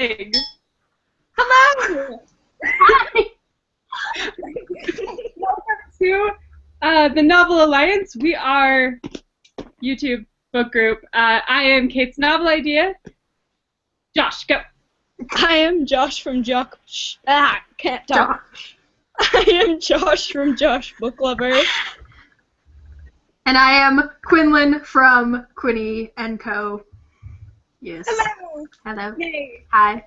Hello! Hi! Welcome to the Novel Alliance. We are YouTube book group. I am Kate's Novel Idea. Josh, go. I am Josh from can't talk. Josh. I am Josh from Josh Book Lover. And I am Quinlan from Quinny & Co. Yes. Hello. Hello. Yay. Hi.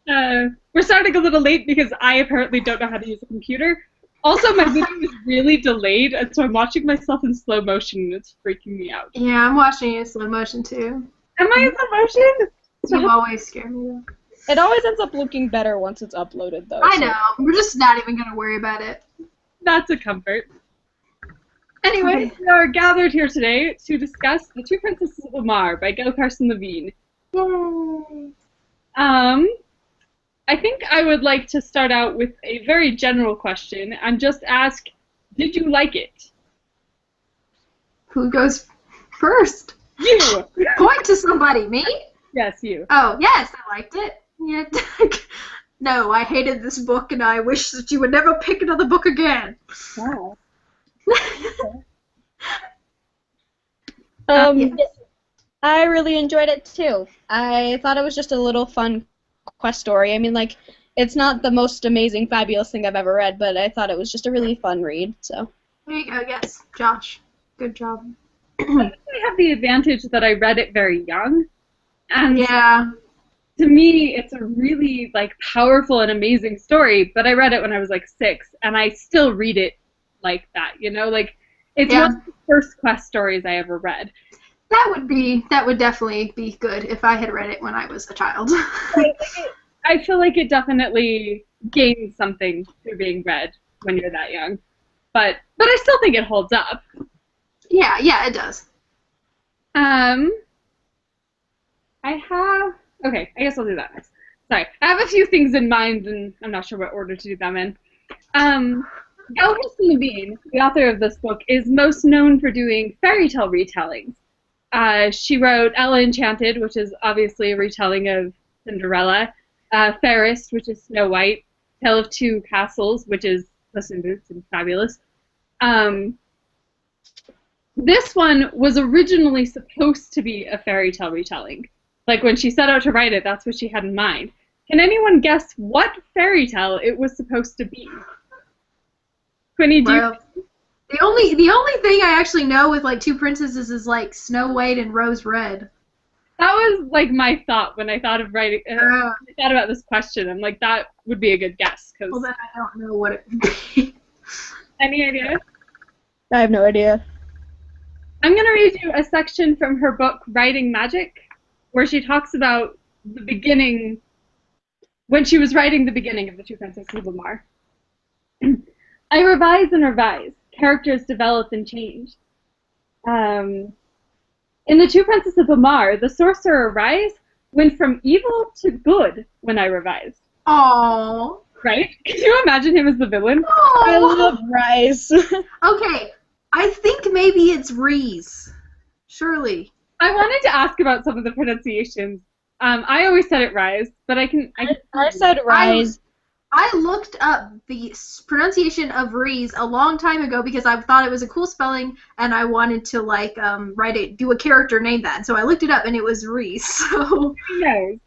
We're starting a little late because I apparently don't know how to use a computer. Also, my video is really delayed, and so I'm watching myself in slow motion, and it's freaking me out. Yeah, I'm watching you in slow motion too. Am I in slow motion? You always scare me though. It always ends up looking better once it's uploaded, though. I know. We're just not even going to worry about it. That's a comfort. Anyway, we are gathered here today to discuss The Two Princesses of Bamarre by Gail Carson Levine. Yay! I think I would like to start out with a very general question and just ask, did you like it? Who goes first? You! Point to somebody. Me? Yes, you. Oh, yes, I liked it. Yeah. No, I hated this book, and I wish that you would never pick another book again. Wow. Yes. I really enjoyed it too. I thought it was just a little fun quest story. I mean, like, it's not the most amazing, fabulous thing I've ever read, but I thought it was just a really fun read. So. There you go. Yes, Josh. Good job. I have the advantage that I read it very young, and Yeah. to me, it's a really like powerful and amazing story. But I read it when I was like 6, and I still read it like that. You know, like it's one of the first quest stories I ever read. That would definitely be good if I had read it when I was a child. I feel like it definitely gains something through being read when you're that young, but I still think it holds up. Yeah, it does. Okay, I guess I'll do that next. Sorry, I have a few things in mind, and I'm not sure what order to do them in. Gail Carson Levine, the author of this book, is most known for doing fairy tale retellings. She wrote Ella Enchanted, which is obviously a retelling of Cinderella, Fairest, which is Snow White, Tale of Two Castles, which is Puss in Boots and Fabulous. This one was originally supposed to be a fairy tale retelling. Like, when she set out to write it, that's what she had in mind. Can anyone guess what fairy tale it was supposed to be? Quinny, do you... The only thing I actually know with, like, two princesses is, like, Snow White and Rose Red. That was, like, my thought when I thought of writing... I thought about this question. I'm like, that would be a good guess. Well, then I don't know what it would be. Any idea? I have no idea. I'm going to read you a section from her book, Writing Magic, where she talks about the beginning, when she was writing the beginning of The Two Princesses of Bamarre. I revise and revise. Characters develop and change. In The Two Princesses of Bamarre, the sorcerer Rise went from evil to good when I revised. Aww. Right? Can you imagine him as the villain? I love Rise. Okay, I think maybe it's Reese. Surely. I wanted to ask about some of the pronunciations. I always said it Rise, but I said Rise. I looked up the pronunciation of Reese a long time ago because I thought it was a cool spelling and I wanted to like do a character named that. So I looked it up and it was Reese. So knows?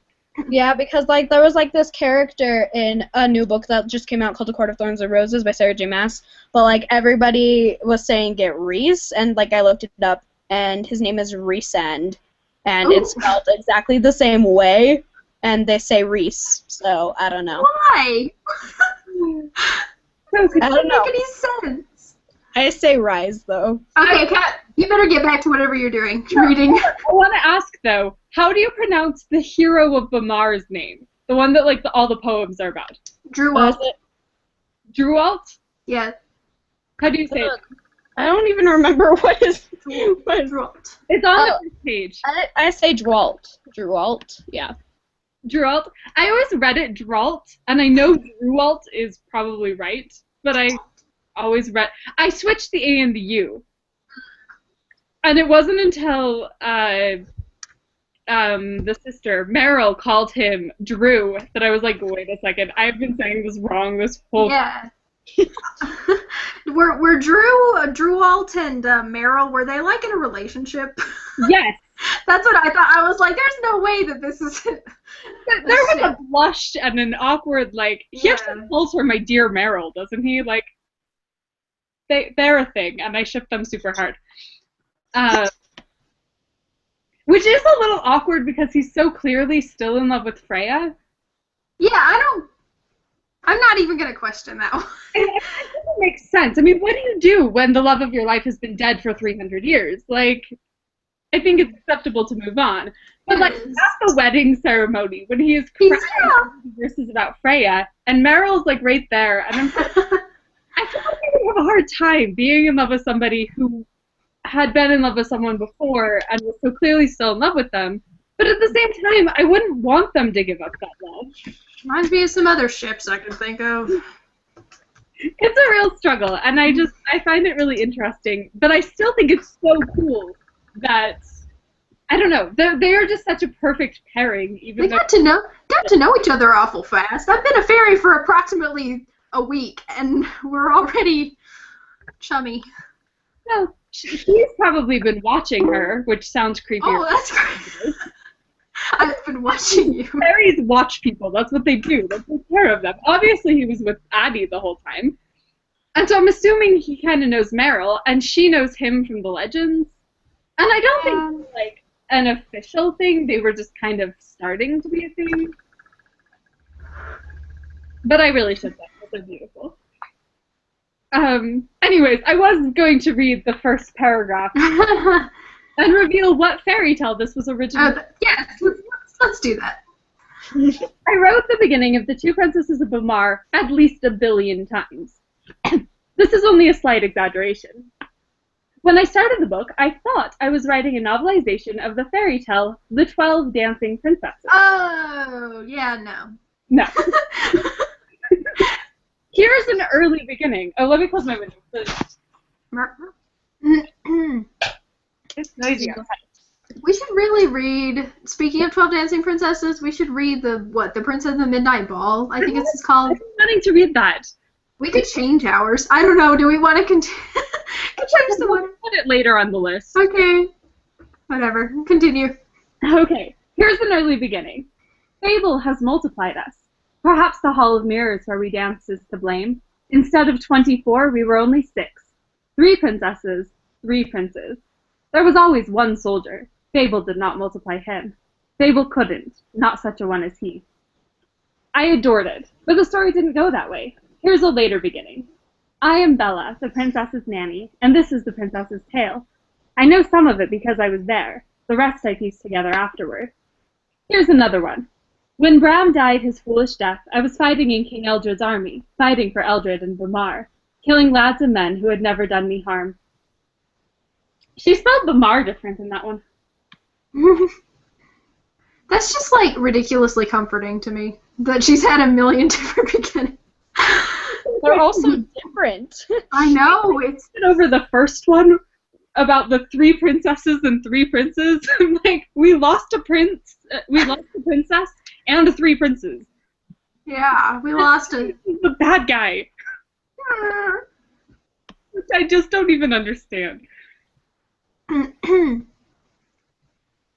Yeah, because like there was like this character in a new book that just came out called The Court of Thorns and Roses by Sarah J. Maas, but like everybody was saying get Reese, and like I looked it up and his name is Reesend, and it's spelled exactly the same way. And they say Reese, so I don't know. Why? I don't know. Doesn't make any sense. I say Rise, though. Okay, Kat, you better get back to whatever you're doing. Reading. I want to ask, though, how do you pronounce the hero of Bamarre's name? The one that, like, all the poems are about. Druwalt. Druwalt? Yeah. How do you say it? I don't even remember what is Druwalt. It's on the first page. I say Drawalt. Drawalt, yeah. Drawalt. I always read it Drawalt, and I know Druwalt is probably right, but I switched the A and the U. And it wasn't until the sister, Meryl, called him Drew, that I was like, wait a second, I've been saying this wrong this whole time. Yeah. were Drew Alt and Meryl, were they like in a relationship? Yes. That's what I thought. I was like, there's no way that this is. There was a blush and an awkward, like, he actually calls her my dear Meryl, doesn't he? Like, they're a thing, and I ship them super hard. Which is a little awkward because he's so clearly still in love with Freya. Yeah, I'm not even going to question that one. It doesn't make sense. I mean, what do you do when the love of your life has been dead for 300 years? Like, I think it's acceptable to move on. But, like, at the wedding ceremony, when he is crying verses about Freya, and Meryl's, like, right there, and I'm like, I feel like I would have a hard time being in love with somebody who had been in love with someone before and was so clearly still in love with them. But at the same time, I wouldn't want them to give up that love. Reminds me of some other ships I can think of. It's a real struggle, and I find it really interesting. But I still think it's so cool that, I don't know, they are just such a perfect pairing. Even they got to know each other awful fast. I've been a fairy for approximately a week, and we're already chummy. Well, he's probably been watching her, which sounds creepy. Oh, that's great. I've been watching you. Fairies watch people. That's what they do. They take care of them. Obviously, he was with Addie the whole time. And so I'm assuming he kind of knows Meryl, and she knows him from the legends. And I don't think it's like an official thing. They were just kind of starting to be a thing. But I really should say they're beautiful. Anyways, I was going to read the first paragraph and reveal what fairy tale this was originally. Yes, let's do that. I wrote the beginning of The Two Princesses of Bamarre at least 1 billion times. This is only a slight exaggeration. When I started the book, I thought I was writing a novelization of the fairy tale The 12 Dancing Princesses. Oh, yeah, no. No. Here's an early beginning. Oh, let me close my window. It's noisy outside. We should really read, speaking of 12 Dancing Princesses, we should read The Princess of the Midnight Ball, I think it's called. I've been wanting to read that. We could change ours. I don't know, do we want to continue? Change the one. Put it later on the list. Okay. Whatever. Continue. Okay. Here's an early beginning. Fable has multiplied us. Perhaps the Hall of Mirrors where we danced is to blame. Instead of 24, we were only 6. 3 princesses, 3 princes. There was always one soldier. Fable did not multiply him. Fable couldn't, not such a one as he. I adored it, but the story didn't go that way. Here's a later beginning. I am Bella, the princess's nanny, and this is the princess's tale. I know some of it because I was there. The rest I pieced together afterward. Here's another one. When Bram died his foolish death, I was fighting in King Eldred's army, fighting for Eldred and Bamarre, killing lads and men who had never done me harm. She spelled Bamarre different in that one. That's just, like, ridiculously comforting to me, that she's had a million different beginnings. They're also different. I know, it's... Over the first one, about the 3 princesses and 3 princes, I'm like, we lost a princess, and 3 princes. Yeah, we lost a... The bad guy. Which I just don't even understand.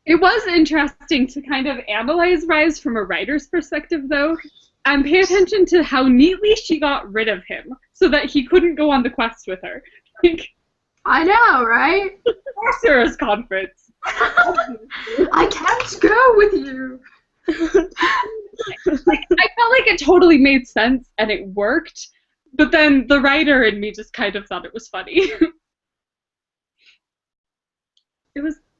It was interesting to kind of analyze Rise from a writer's perspective, though, and pay attention to how neatly she got rid of him, so that he couldn't go on the quest with her. Like, I know, right? Sorcerer's Conference. I can't go with you. Like, I felt like it totally made sense, and it worked, but then the writer in me just kind of thought it was funny.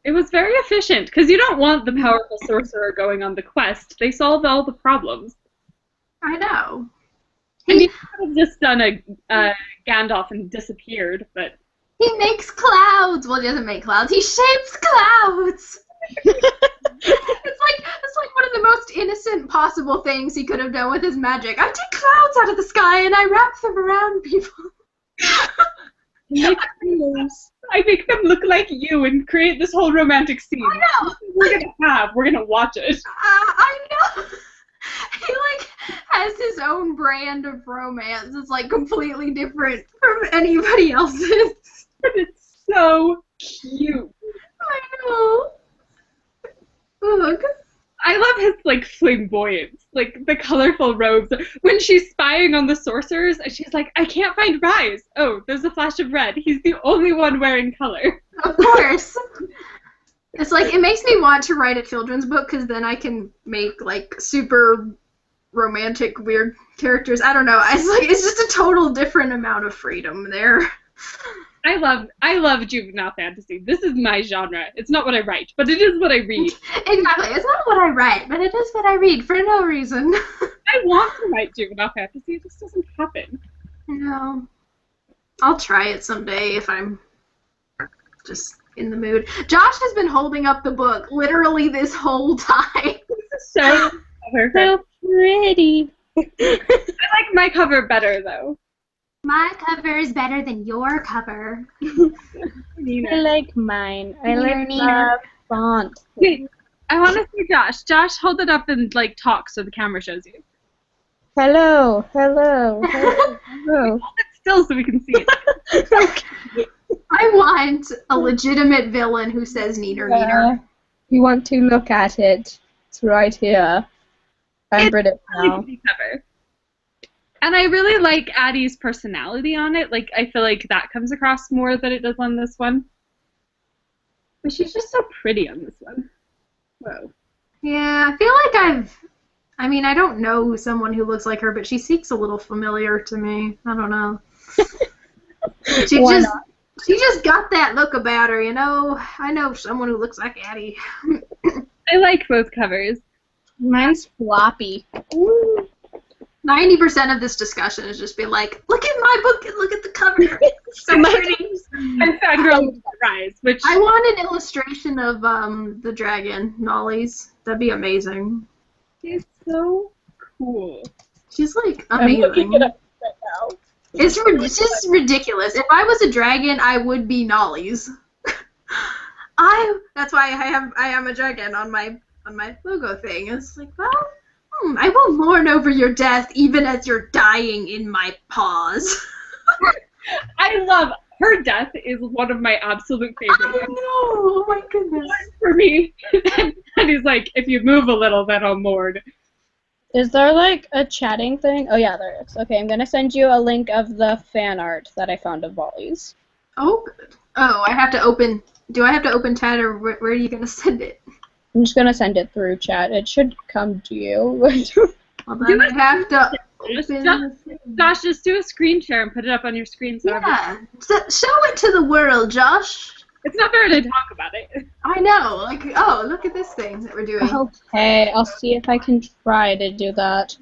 It was very efficient, because you don't want the powerful sorcerer going on the quest. They solve all the problems. I know. And you could have just done a Gandalf and disappeared, but... He makes clouds! Well, he doesn't make clouds, he shapes clouds! It's like one of the most innocent possible things he could have done with his magic. I take clouds out of the sky and I wrap them around people. I make them look like you and create this whole romantic scene. I know. We're gonna watch it. I know. He like has his own brand of romance. It's like completely different from anybody else's. But it's so cute. I know. Look. I love his like flamboyance, like the colorful robes. When she's spying on the sorcerers, she's like, I can't find Rise. Oh, there's a flash of red. He's the only one wearing color. Of course. It's like, it makes me want to write a children's book because then I can make like super romantic weird characters. I don't know. It's like, it's just a total different amount of freedom there. I love juvenile fantasy. This is my genre. It's not what I write, but it is what I read. Exactly. It's not what I write, but it is what I read for no reason. I want to write juvenile fantasy. It just doesn't happen. No. I'll try it someday if I'm just in the mood. Josh has been holding up the book literally this whole time. So So pretty. I like my cover better, though. My cover is better than your cover. I like mine. I like the font. Wait, I want to see Josh. Josh, hold it up and like talk so the camera shows you. Hello, hello, hello, hello. Hold it still so we can see it. I want a legitimate villain who says neener neener. You want to look at it? It's right here. I'm It's British really now. pretty cover. And I really like Addie's personality on it. Like, I feel like that comes across more than it does on this one. But she's just so pretty on this one. Whoa. Yeah, I feel like I don't know someone who looks like her, but she seems a little familiar to me. I don't know. Why not? She just got that look about her, you know? I know someone who looks like Addie. I like both covers. Mine's floppy. 90% of this discussion is just be like, look at my book and look at the cover. It's so pretty. I'm fangirling about Rise, which I want an illustration of the dragon, Nolly's. That'd be amazing. is so cool. She's like I'm looking amazing. it up right now. It's just ridiculous. If I was a dragon, I would be Nolly's. That's why I am a dragon on my logo thing. It's like, well, I will mourn over your death even as you're dying in my paws. I love her death is one of my absolute favorites. I know. Oh my goodness. For me. And he's like, if you move a little, then I'll mourn. Is there like a chatting thing? Oh yeah, there is. Okay, I'm gonna send you a link of the fan art that I found of Wally's. Oh, good. Oh, I have to open. Do I have to open chat, or where are you gonna send it? I'm just gonna send it through chat. It should come to you. Well, then I have to open. Josh, just do a screen share and put it up on your screen. So Yeah. Show it to the world, Josh. it's not fair to talk about it. I know. Like, oh, look at this thing that we're doing. Okay, I'll see if I can try to do that.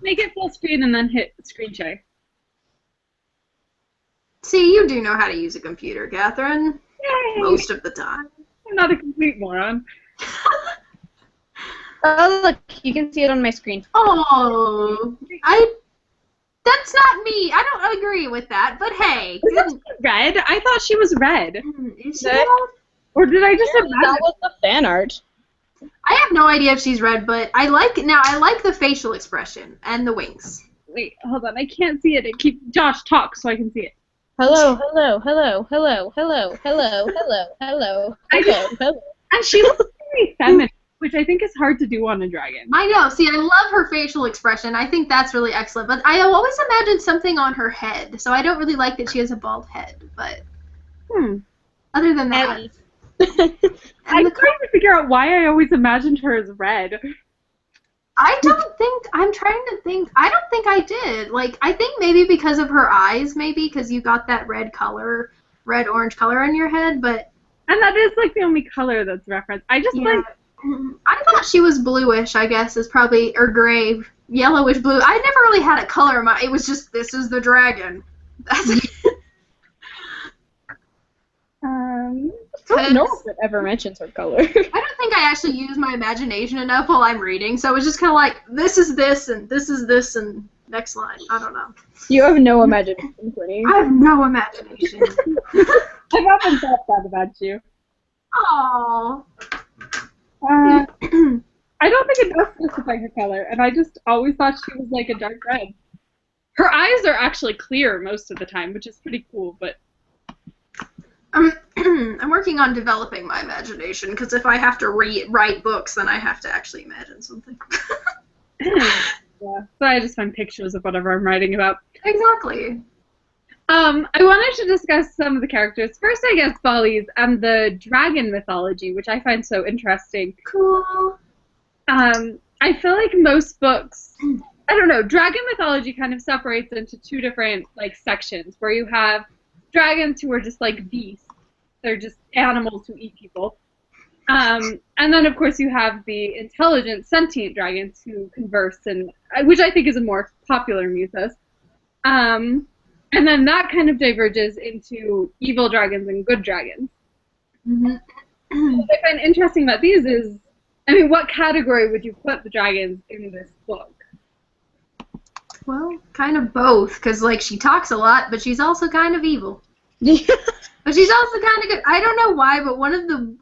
Make it full screen and then hit screen share. See, you do know how to use a computer, Catherine. Yay! Most of the time. I'm not a complete moron. Oh look, you can see it on my screen. Oh, that's not me. I don't agree with that, but hey. Red? I thought she was red. Is she Red? red? Or did I just That imagine? was the fan art. I have no idea if she's red, but I like the facial expression and the wings. Wait, hold on. I can't see it. Josh, talk so I can see it. Hello, hello, hello, hello, hello, hello, hello, hello, hello, hello. And she looks very feminine, which I think is hard to do on a dragon. I know. See, I love her facial expression. I think that's really excellent. But I always imagine something on her head, so I don't really like that she has a bald head. But other than that, I'm trying to figure out why I always imagined her as red. I don't think I'm trying to think. I don't think I did. Like, I think maybe because of her eyes, maybe because you got that red orange color on your head. But And that is like the only color that's referenced. I just like. I thought she was bluish. I guess is probably or gray, yellowish blue. I never really had a color. It was just this is the dragon. That's it. I don't know if it ever mentions her color. I don't think I actually use my imagination enough while I'm reading, so it was just kind of like, this is this, and this is this, and next line. I don't know. You have no imagination, Quinny. I have no imagination. I've often thought that about you. Aww. I don't think it does specify her color, and I just always thought she was like a dark red. Her eyes are actually clear most of the time, which is pretty cool, but... I'm working on developing my imagination, because if I have to write books, then I have to actually imagine something. Yeah, so I just find pictures of whatever I'm writing about. Exactly. I wanted to discuss some of the characters. First, I guess, Follies and the dragon mythology, which I find so interesting. Cool. I feel like most books, I don't know, dragon mythology kind of separates into two different, like, sections, where you have dragons who are just, like, beasts. They're just animals who eat people. And then, of course, you have the intelligent, sentient dragons who converse, and which I think is a more popular mythos. And then that kind of diverges into evil dragons and good dragons. Mm-hmm. What I find interesting about these is, I mean, what category would you put the dragons in this book? Well, kind of both, because, like, she talks a lot, but she's also kind of evil. But she's also kind of good. I don't know why, but one of the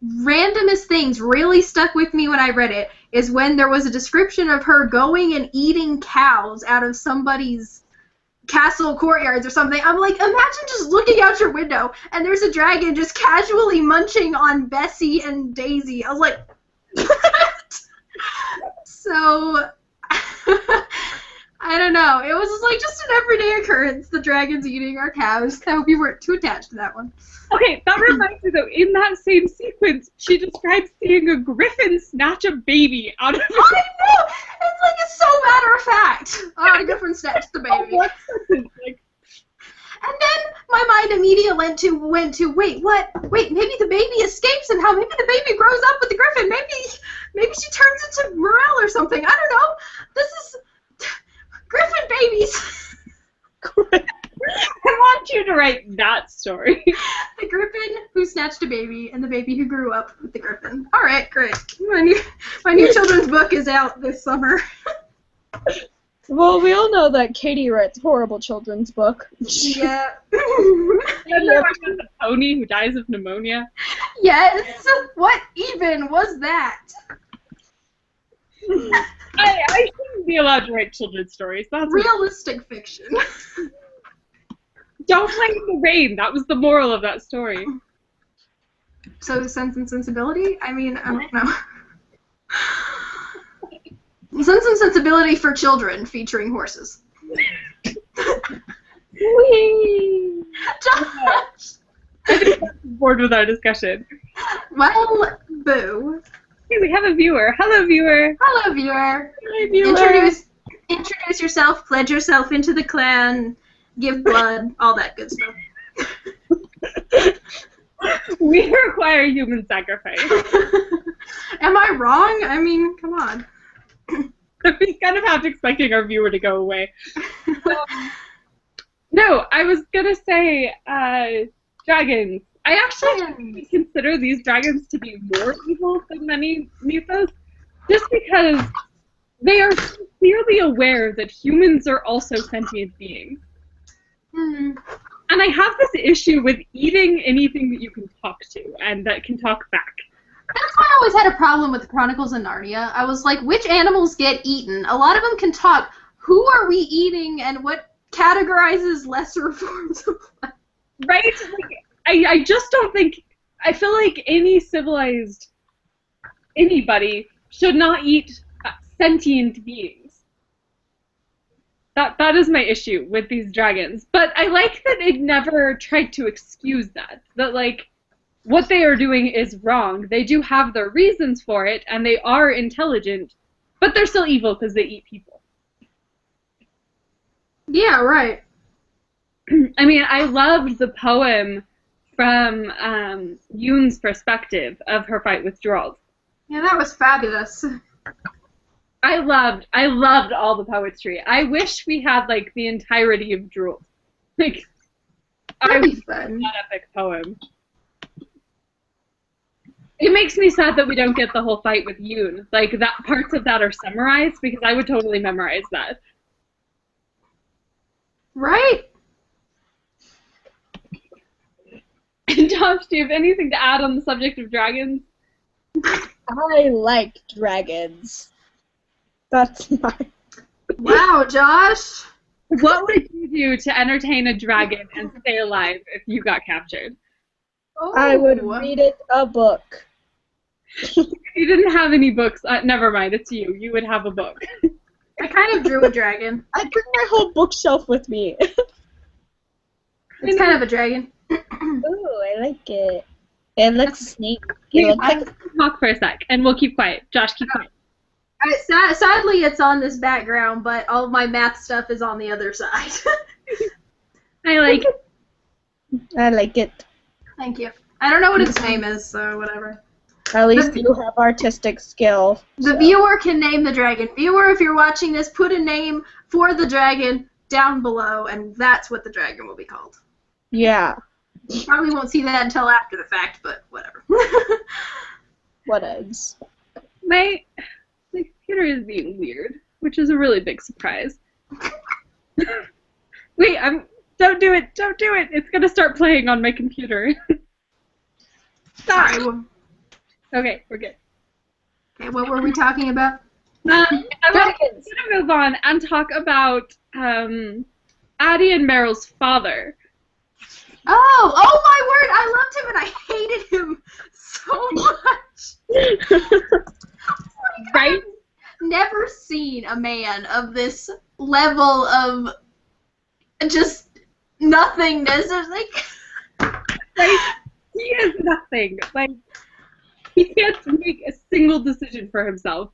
randomest things really stuck with me when I read it is when there was a description of her going and eating cows out of somebody's castle courtyards or something. I'm like, imagine just looking out your window and there's a dragon just casually munching on Bessie and Daisy. I was like, what? So, I don't know. It was like just an everyday occurrence, the dragons eating our cows. I hope you weren't too attached to that one. Okay, that reminds me, though, in that same sequence, she describes seeing a griffin snatch a baby out of I know! It's like, it's so matter of fact. Oh, a griffin snatched the baby. what sentence? Like, And then my mind immediately went to wait, what? Wait, maybe the baby escapes somehow. Maybe the baby grows up with the griffin. Maybe she turns into Morel or something. I don't know. This is griffin babies. I want you to write that story. The griffin who snatched a baby and the baby who grew up with the griffin. All right, great. My new children's book is out this summer. Well, we all know that Katie writes horrible children's book. Yeah. And then the pony who dies of pneumonia. Yes. What even was that? I shouldn't be allowed to write children's stories. That's Realistic fiction. Don't play in the rain. That was the moral of that story. So Sense and Sensibility? I mean, I don't know. Sense and Sensibility for Children featuring horses. Whee! Josh! I think I'm bored with our discussion. Well, boo. Hey, we have a viewer. Hello, viewer. Hello, viewer. Hi, viewer. Introduce yourself, pledge yourself into the clan, give blood, all that good stuff. We require human sacrifice. Am I wrong? I mean, come on. We kind of have to expecting our viewer to go away. No, I was gonna say dragons. I actually consider these dragons to be more evil than many mythos, just because they are clearly aware that humans are also sentient beings. Hmm. And I have this issue with eating anything that you can talk to and that can talk back. That's why I always had a problem with the Chronicles of Narnia. I was like, which animals get eaten? A lot of them can talk. Who are we eating and what categorizes lesser forms of life? Right? Like, I just don't think, I feel like any civilized anybody should not eat sentient beings. That is my issue with these dragons. But I like that it never tried to excuse that. That, like, what they are doing is wrong. They do have their reasons for it, and they are intelligent, but they're still evil because they eat people. Yeah, right. I mean, I loved the poem from Yoon's perspective of her fight with Gerald. Yeah, that was fabulous. I loved all the poetry. I wish we had, like, the entirety of Gerald. Like, That'd be fun. That epic poem. It makes me sad that we don't get the whole fight with Yoon. Like, that parts of that are summarized, because I would totally memorize that. Right? Josh, do you have anything to add on the subject of dragons? I like dragons. That's my... Wow, Josh. What would you do to entertain a dragon and stay alive if you got captured? Oh. I would read it a book. You didn't have any books. Never mind, it's you. You would have a book. I kind of drew a dragon. I'd bring my whole bookshelf with me. It's kind of a dragon. Ooh, I like it. It looks snake. It looks like Talk for a sec, and we'll keep quiet. Josh, keep quiet. Sadly, it's on this background, but all of my math stuff is on the other side. I like it. I like it. Thank you. I don't know what its name is, so whatever. At least you have artistic skill. The viewer can name the dragon. Viewer, if you're watching this, put a name for the dragon down below, and that's what the dragon will be called. Yeah. You probably won't see that until after the fact, but whatever. What is? My computer is being weird, which is a really big surprise. Wait, don't do it! Don't do it! It's gonna start playing on my computer. Stop! Sorry. Okay, we're good. Okay, what were we talking about? I want to move on and talk about Addie and Meryl's father. Oh my word! I loved him and I hated him so much. Right? I've never seen a man of this level of just nothingness. It's Like, he is nothing. Like, he can't make a single decision for himself.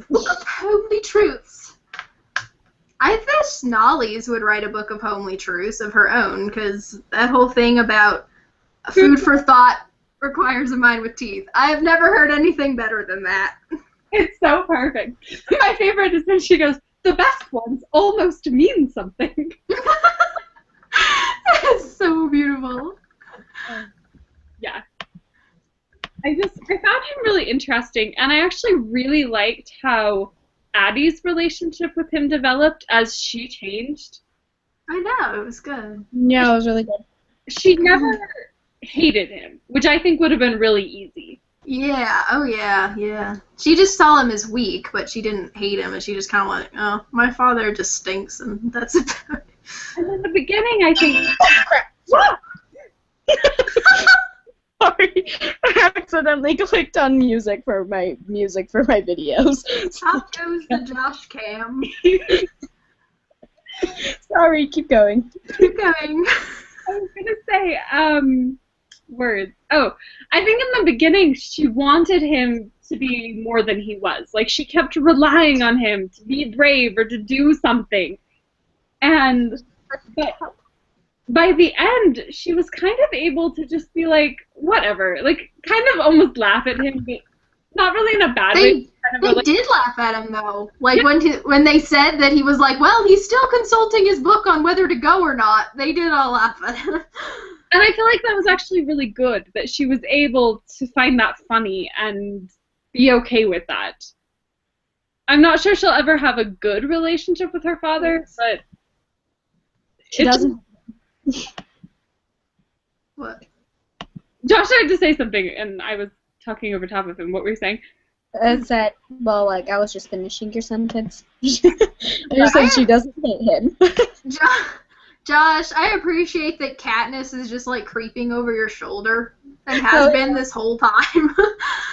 Book of Homely Truths. I wish Nolly's would write a book of homely truths of her own, because that whole thing about food for thought requires a mind with teeth. I have never heard anything better than that. It's so perfect. My favorite is when she goes, the best ones almost mean something. It's so beautiful. Yeah. I found him really interesting, and I actually really liked how Addie's relationship with him developed as she changed. I know, it was good. Yeah, it was really good. She never hated him, which I think would have been really easy. Yeah, oh yeah, yeah. She just saw him as weak, but she didn't hate him, and she just kind of went, oh, my father just stinks, and that's about it. And in the beginning, I think... Sorry, I accidentally clicked on music for my videos. I chose the Josh cam. Sorry, keep going. Keep going. I was gonna say, words. Oh, I think in the beginning she wanted him to be more than he was. Like, she kept relying on him to be brave or to do something. But by the end, she was kind of able to just be like, whatever. Like, kind of almost laugh at him, but not really in a bad way. They did laugh at him, though. Like, when they said that he was like, well, he's still consulting his book on whether to go or not, they did all laugh at him. And I feel like that was actually really good, that she was able to find that funny and be okay with that. I'm not sure she'll ever have a good relationship with her father, but... She doesn't. What? Josh tried to say something, and I was talking over top of him. What were you saying? It's that, well, like, I was just finishing your sentence. I just said she doesn't hate him. Josh, I appreciate that Katniss is just, like, creeping over your shoulder and has been this whole time.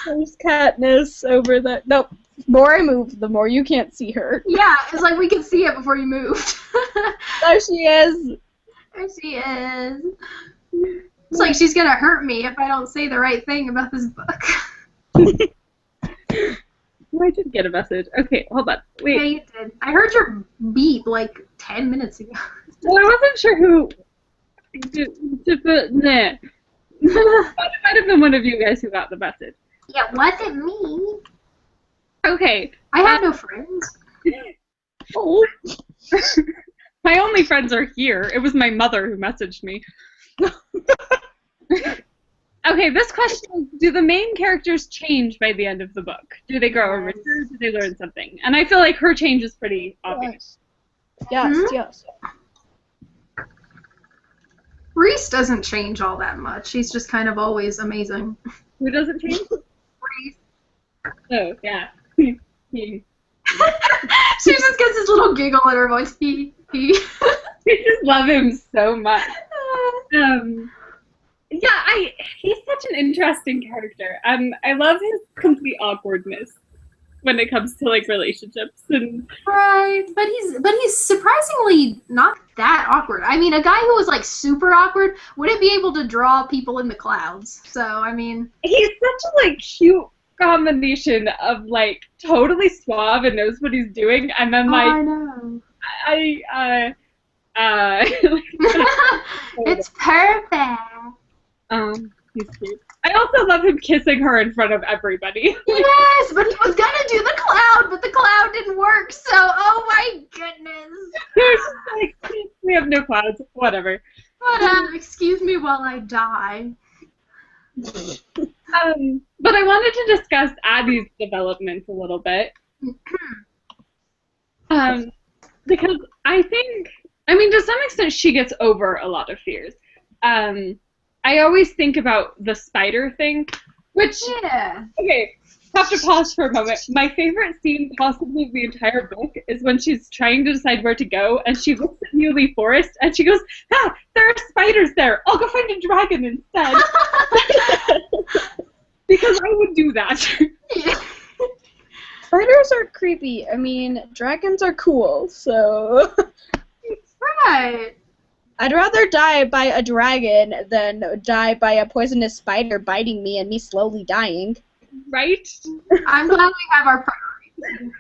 There's Katniss over the... Nope. The more I move, the more you can't see her. Yeah, it's like we can see it before you moved. There she is. There she is. It's like she's gonna hurt me if I don't say the right thing about this book. Oh, I did get a message. Okay, hold on. Wait. Yeah, you did. I heard your beep like 10 minutes ago. Well, I wasn't sure who... Nah. It might have been one of you guys who got the message. Yeah, wasn't me. Okay. I have no friends. Oh. My only friends are here. It was my mother who messaged me. Okay, this question is, do the main characters change by the end of the book? Do they grow richer? Do they learn something? And I feel like her change is pretty obvious. Yes, Hmm? yes. Reese doesn't change all that much. He's just kind of always amazing. Who doesn't change? Reese. Oh, yeah. She just gets this little giggle in her voice. He. I just love him so much. Yeah, he's such an interesting character. I love his complete awkwardness when it comes to like relationships and Right, but he's surprisingly not that awkward. I mean, a guy who was like super awkward wouldn't be able to draw people in the clouds. So I mean, he's such a like cute combination of like totally suave and knows what he's doing, and then like I know. It's perfect. He's cute. I also love him kissing her in front of everybody. Yes, but he was gonna do the cloud, but the cloud didn't work. So, oh my goodness. They're just like, we have no clouds. Whatever. But excuse me while I die. But I wanted to discuss Abby's development a little bit. Because I think, I mean, to some extent, she gets over a lot of fears. I always think about the spider thing, which, Yeah. okay, have to pause for a moment. My favorite scene possibly of the entire book is when she's trying to decide where to go, and she looks at Muley Forest, and she goes, ah, there are spiders there. I'll go find a dragon instead. Because I would do that. Yeah. Spiders are creepy. I mean, dragons are cool, so... Right. I'd rather die by a dragon than die by a poisonous spider biting me and me slowly dying. Right? I'm glad we have our priorities.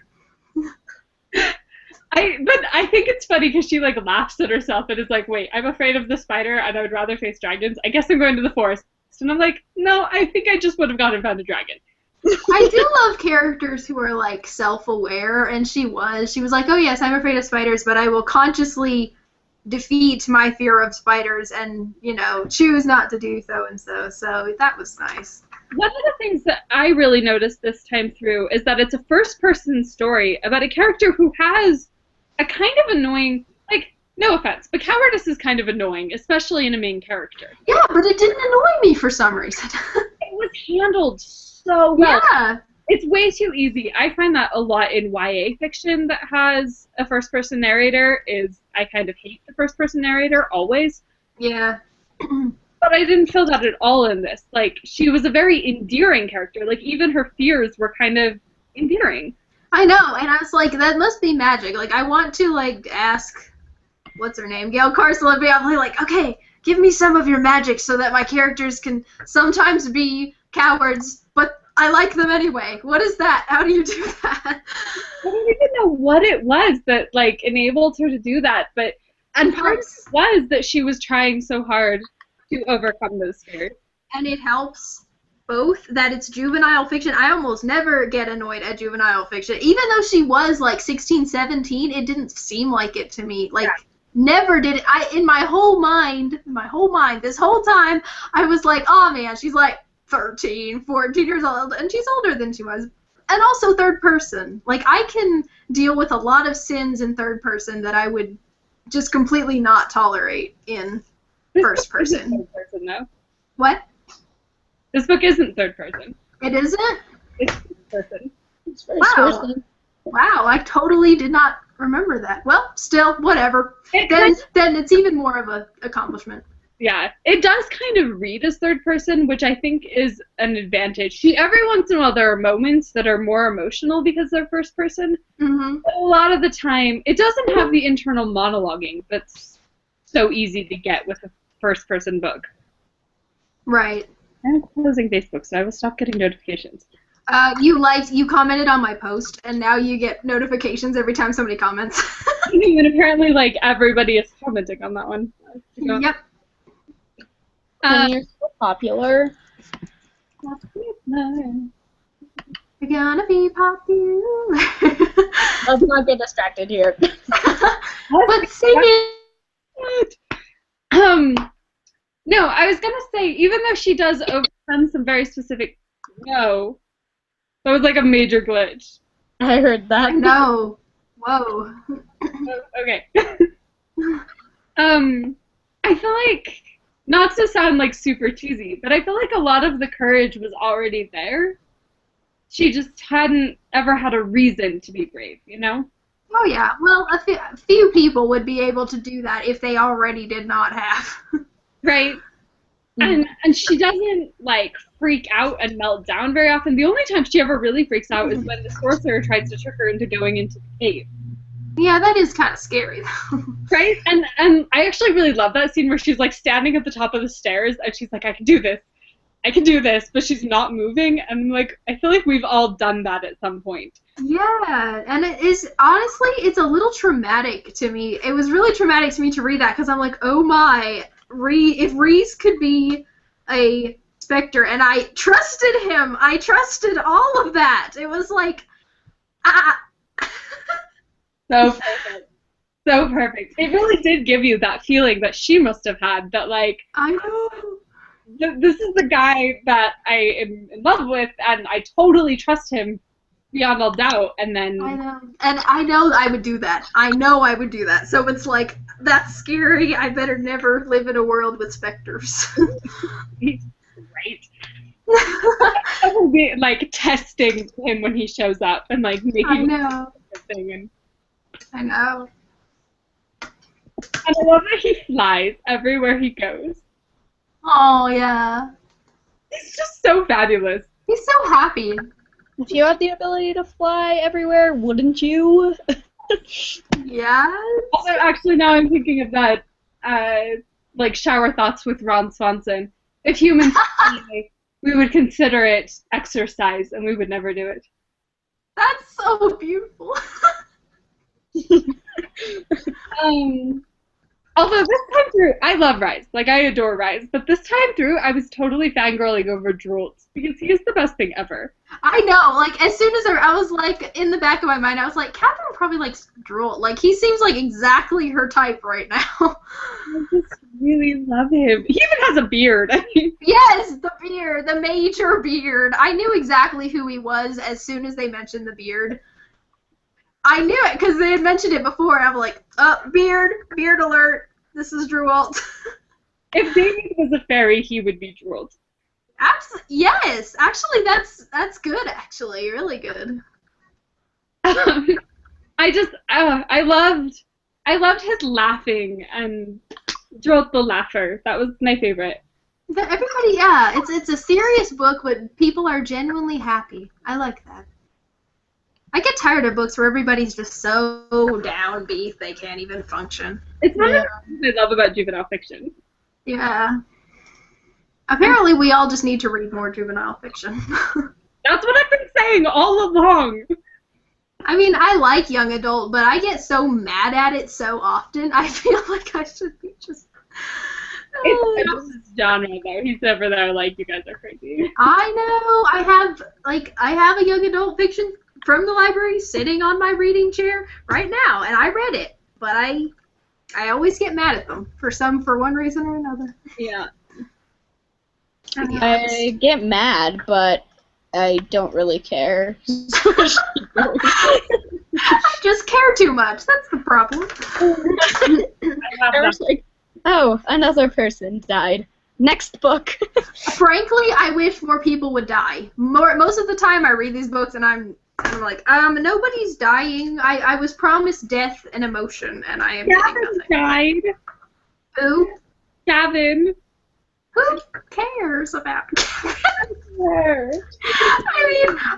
But I think it's funny because she like laughs at herself and is like, wait, I'm afraid of the spider and I would rather face dragons. I guess I'm going to the forest. And I'm like, no, I think I just would have gone and found a dragon. I do love characters who are like self-aware, and she was. She was like, oh yes, I'm afraid of spiders, but I will consciously defeat my fear of spiders and, you know, choose not to do so and so. So that was nice. One of the things that I really noticed this time through is that it's a first-person story about a character who has a kind of annoying, like, no offense, but cowardice is kind of annoying, especially in a main character. Yeah, but it didn't annoy me for some reason. It was handled so well. Yeah. It's way too easy. I find that a lot in YA fiction that has a first-person narrator is I kind of hate the first-person narrator always. Yeah. But I didn't feel that at all in this. Like, she was a very endearing character. Like, even her fears were kind of endearing. I know, and I was like, that must be magic. Like, I want to, like, ask, what's her name, Gail Carcel, and be like, okay, give me some of your magic so that my characters can sometimes be cowards, but I like them anyway. What is that? How do you do that? I don't even know what it was that, like, enabled her to do that, but, and part of it was that she was trying so hard to overcome those fears. And it helps both that it's juvenile fiction. I almost never get annoyed at juvenile fiction. Even though she was, like, 16, 17, it didn't seem like it to me. Like, yeah. Never did it. In my whole mind, this whole time, I was like, oh, man, she's, like, 13, 14 years old, and she's older than she was. And also third person. Like, I can deal with a lot of sins in third person that I would just completely not tolerate in first person. Third person, though. What? This book isn't third person. It isn't? It's first person. It's first person. Wow, I totally did not remember that. Well, still, whatever. Then it's even more of an accomplishment. Yeah, it does kind of read as third person, which I think is an advantage. Every once in a while there are moments that are more emotional because they're first person. Mm-hmm. But a lot of the time, it doesn't have the internal monologuing that's so easy to get with a first person book. Right. I'm closing Facebook, so I will stop getting notifications. You commented on my post, and now you get notifications every time somebody comments. And apparently, like, everybody is commenting on that one. Yep. You're so popular. You're gonna be popular. Let's not get distracted here. But singing. No, I was gonna say, even though she does overcome some very specific, no, that was like a major glitch. I heard that. No. Whoa. Okay. I feel like not to sound like super cheesy, but I feel like a lot of the courage was already there. She just hadn't ever had a reason to be brave, you know? Oh yeah, well, a few people would be able to do that if they already did not have. Right? And she doesn't, like, freak out and melt down very often. The only time she ever really freaks out is when the sorcerer tries to trick her into going into the cave. Yeah, that is kind of scary, though. Right? And I actually really love that scene where she's, like, standing at the top of the stairs, and she's like, I can do this, but she's not moving, and, like, I feel like we've all done that at some point. Yeah, and it is, honestly, it's a little traumatic to me. It was really traumatic to me to read that, because I'm like, oh my, if Reese could be a Spectre, and I trusted him, I trusted all of that. It was like, So perfect. So perfect. It really did give you that feeling that she must have had, that, like, I know. this is the guy that I am in love with, and I totally trust him beyond all doubt, and then... I know. And I know I would do that. I know I would do that. So it's like, that's scary. I better never live in a world with specters. Right. I will be, like, testing him when he shows up, and, like, making I know. thing, and I know. I love that he flies everywhere he goes. Oh, yeah. He's just so fabulous. He's so happy. If you had the ability to fly everywhere, wouldn't you? Yeah. Although, actually, now I'm thinking of that, like, shower thoughts with Ron Swanson. If humans fly, we would consider it exercise, and we would never do it. That's so beautiful. Although this time through, I love Rise. Like, I adore Rise. But this time through, I was totally fangirling over Drolt, because he is the best thing ever. I know, like, as soon as I was, like, in the back of my mind, I was like, Catherine probably likes Drolt. Like, he seems like exactly her type right now. I just really love him. He even has a beard. I mean, Yes, the beard, the major beard. I knew exactly who he was as soon as they mentioned the beard. I knew it, because they had mentioned it before, and I'm like, beard alert, this is Drolt. if David was a fairy, he would be Drolt. Yes, actually, that's good, actually, really good. I loved his laughing, and Drolt the laugher. That was my favorite. Everybody, yeah, it's a serious book, but people are genuinely happy. I like that. I get tired of books where everybody's just so downbeat they can't even function. It's one of the things I love about juvenile fiction. Yeah. Apparently, we all just need to read more juvenile fiction. That's what I've been saying all along. I mean, I like young adult, but I get so mad at it so often, I feel like I should be just... It's not his genre, though. He's never there like, you guys are crazy. I know. I have a young adult fiction from the library sitting on my reading chair right now, and I read it, but I always get mad at them for one reason or another. Yeah. I get mad, but I don't really care. I just care too much. That's the problem. I was like, oh, another person died. Next book. Frankly, I wish more people would die. Most of the time I read these books and I'm like, nobody's dying. I was promised death and emotion, and I am getting nothing. Died. Who? Gavin. Who cares about Gavin?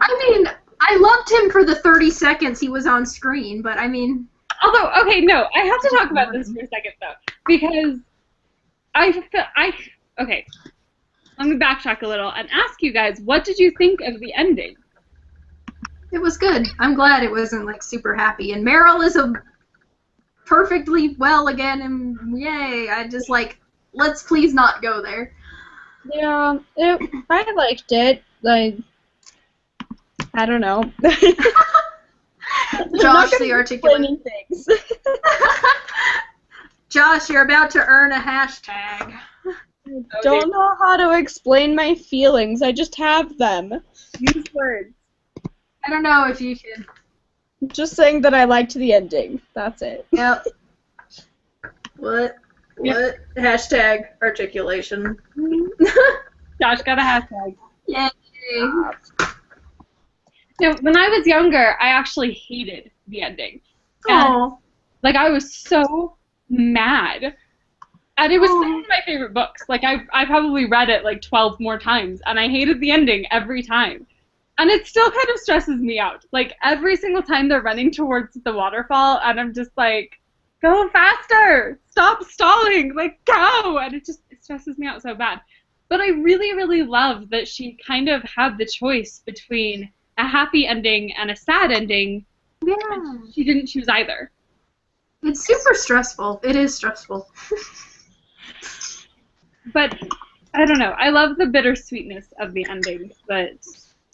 I mean, I loved him for the 30 seconds he was on screen, but I mean... Although, okay, no, I have to talk about this for a second, though, because okay, let me backtrack a little and ask you guys, what did you think of the ending? It was good. I'm glad it wasn't, like, super happy. And Meryl is perfectly well again, and yay. I just, like, let's please not go there. Yeah, I liked it. Like, I don't know. Josh, the articulate. Things. Josh, you're about to earn a hashtag. Don't know how to explain my feelings. I just have them. Use words. I don't know if you should. I'm just saying that I liked the ending. That's it. Yep. What? What? Hashtag articulation. Josh got a hashtag. Yay. So when I was younger, I actually hated the ending. And, Oh. like, I was so mad. And it was one of my favorite books. Like, I probably read it like 12 more times, and I hated the ending every time. And it still kind of stresses me out. Like, every single time they're running towards the waterfall, and I'm just like, go faster! Stop stalling! Like, go! And it stresses me out so bad. But I really, really love that she kind of had the choice between a happy ending and a sad ending. Yeah. She didn't choose either. It's super stressful. It is stressful. But I don't know. I love the bittersweetness of the ending, but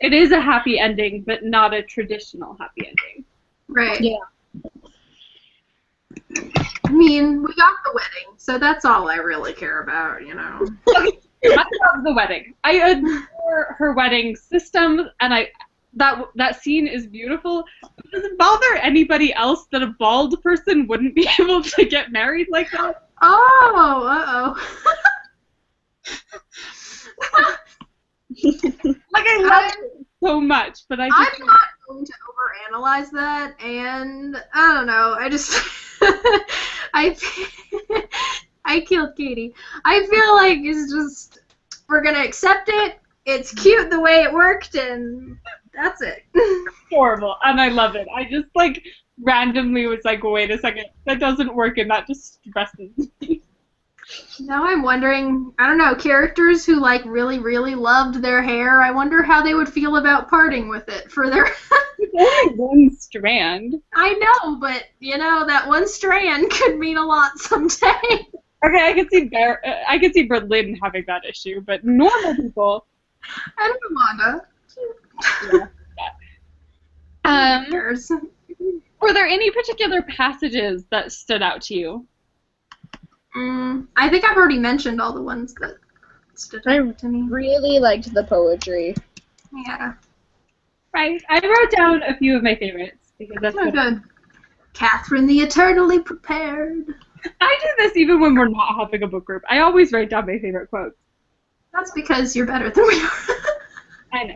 it is a happy ending, but not a traditional happy ending. Right. Yeah. I mean, we got the wedding, so that's all I really care about, you know. I love the wedding. I adore her wedding system, and that scene is beautiful. It doesn't bother anybody else that a bald person wouldn't be able to get married like that. Oh, uh-oh. Like, I love it so much, but I'm not going to overanalyze that, and I don't know. I just I killed Katie. I feel like it's just we're gonna accept it. It's cute the way it worked, and that's it. horrible, and I love it. I just like randomly was like, wait a second, that doesn't work, and that just stresses me. Now I'm wondering, I don't know, characters who like really, really loved their hair. I wonder how they would feel about parting with it for their. It's only one strand. I know, but you know that one strand could mean a lot someday. Okay, I could see Berlin having that issue, but normal people. I don't know, Wanda. Yours. Were there any particular passages that stood out to you? I think I've already mentioned all the ones that stood out to me. Really liked the poetry. Yeah. Right. I wrote down a few of my favorites because that's Oh, what good. Catherine the eternally prepared. I do this even when we're not having a book group. I always write down my favorite quotes. That's because you're better than we are. I